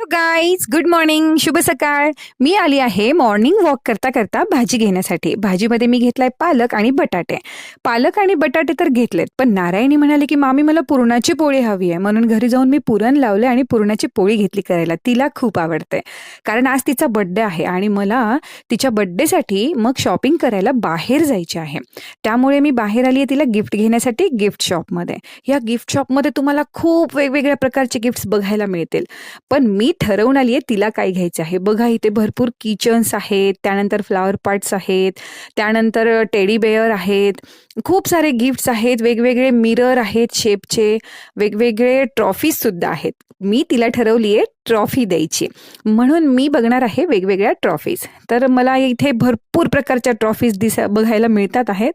Guys good morning, शुभ सकाळ. मी आली आहे मॉर्निंग वॉक करता करता भाजी घेण्यासाठी. भाजीमध्ये मी घेतलाय पालक आणि बटाटे. पालक आणि बटाटे तर घेतलेत, पण नारायणी म्हणाले की मामी मला पुरणाची पोळी हवी आहे, म्हणून घरी जाऊन मी पुरण लावले आणि पुरणाची पोळी घेतली करायला. तिला खूप आवडते, कारण आज तिचा बड्डे आहे आणि मला तिच्या बड्डेसाठी मग शॉपिंग करायला बाहेर जायचे आहे. त्यामुळे मी बाहेर आली आहे तिला गिफ्ट घेण्यासाठी गिफ्ट शॉपमध्ये. या गिफ्ट शॉपमध्ये तुम्हाला खूप वेगवेगळ्या प्रकारचे गिफ्ट्स बघायला मिळतील, पण मी ठरवून आली आहे तिला काय घ्यायचं आहे. बघा, इथे भरपूर किचन्स आहेत, त्यानंतर फ्लावर पॉट्स आहेत, त्यानंतर टेडी बेअर आहेत, खूप सारे गिफ्ट्स आहेत, वेगवेगळे मिरर आहेत शेपचे, वेगवेगळे ट्रॉफीज सुद्धा आहेत. मी तिला ठरवली आहे ट्रॉफी द्यायची, म्हणून मी बघणार आहे वेगवेगळ्या ट्रॉफीज. तर मला इथे भरपूर प्रकारच्या ट्रॉफीज बघायला मिळतात आहेत,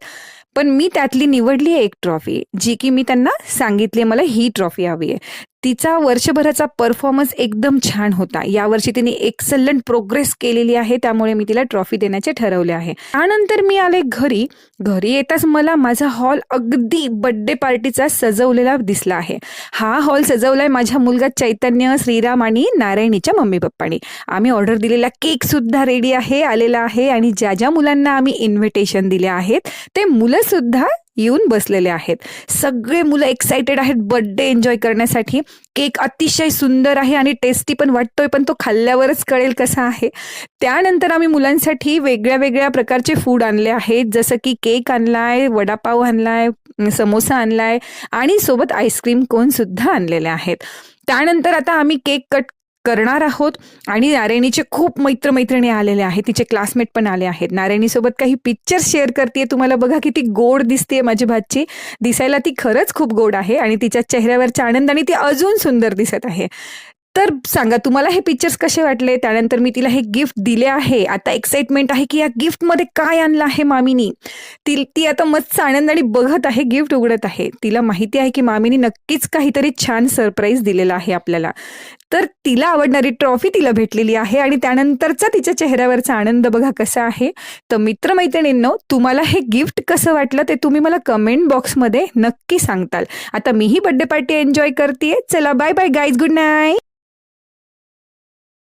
पण मी त्यातली निवडली आहे एक ट्रॉफी, जी की मी त्यांना सांगितली मला ही ट्रॉफी हवी आहे. तिचा वर्षभराचा परफॉर्मन्स एकदम छान होता. यावर्षी तिने एक्सलंट प्रोग्रेस केलेली आहे, त्यामुळे मी तिला ट्रॉफी देण्याचे ठरवले आहे. त्यानंतर मी आले घरी. घरी येताच मला माझा हॉल अगदी बर्थडे पार्टीचा सजवलेला दिसला आहे. हा हॉल सजवलाय माझ्या मुलगा चैतन्य, श्रीराम आणि नारायणीच्या मम्मी पप्पांनी. आम्ही ऑर्डर दिलेला केक सुद्धा रेडी आहे, आलेला आहे, आणि ज्या ज्या मुलांना आम्ही इन्व्हिटेशन दिले आहेत ते मुलं सुद्धा येऊन बसलेले आहेत. सगळे मुलं एक्साइटेड आहेत बर्थडे एन्जॉय करण्यासाठी. केक अतिशय सुंदर आहे आणि टेस्टी पण वाटतोय, पण तो खाल्ल्यावरच कळेल कसा आहे. त्यानंतर आम्ही मुलांसाठी वेगळ्या वेगळ्या प्रकारचे फूड आणले आहेत, जसं की केक आणलाय, वडापाव आणलाय, समोसा आणलाय आणि सोबत आईस्क्रीम कोन सुद्धा आणलेले आहेत. त्यानंतर आता आम्ही केक कट करणार आहोत आणि नारायणीचे खूप मैत्रिणी आलेले आहेत, तिचे क्लासमेट पण आले आहेत. नारायणीसोबत काही पिक्चर्स शेअर करते. तुम्हाला बघा किती गोड दिसते माझी भाची. दिसायला ती खरंच खूप गोड आहे आणि तिच्या चेहऱ्यावरच्या आनंदाने ती अजून सुंदर दिसत आहे. तर सांगा तुम्हाला हे पिक्चर्स कसे वाटले. त्यानंतर मी तिला हे गिफ्ट दिले आहे. आता एक्साइटमेंट आहे की या गिफ्टमध्ये काय आणलं आहे मामीनी. ती आता मस्त आनंदाने बघत आहे, गिफ्ट उघडत आहे. तिला माहिती आहे की मामीनी नक्कीच काहीतरी छान सरप्राईज दिलेला आहे आपल्याला. तर तिला आवडणारी ट्रॉफी तिला भेटलेली आहे आणि त्यानंतरचा तिच्या चेहऱ्यावरचा आनंद बघा कसा आहे. तर मित्रमैत्रिणींनो, तुम्हाला हे गिफ्ट कसं वाटलं ते तुम्ही मला कमेंट बॉक्समध्ये नक्की सांगताल. आता मीही बर्थडे पार्टी एन्जॉय करते. चला bye bye guys, good night.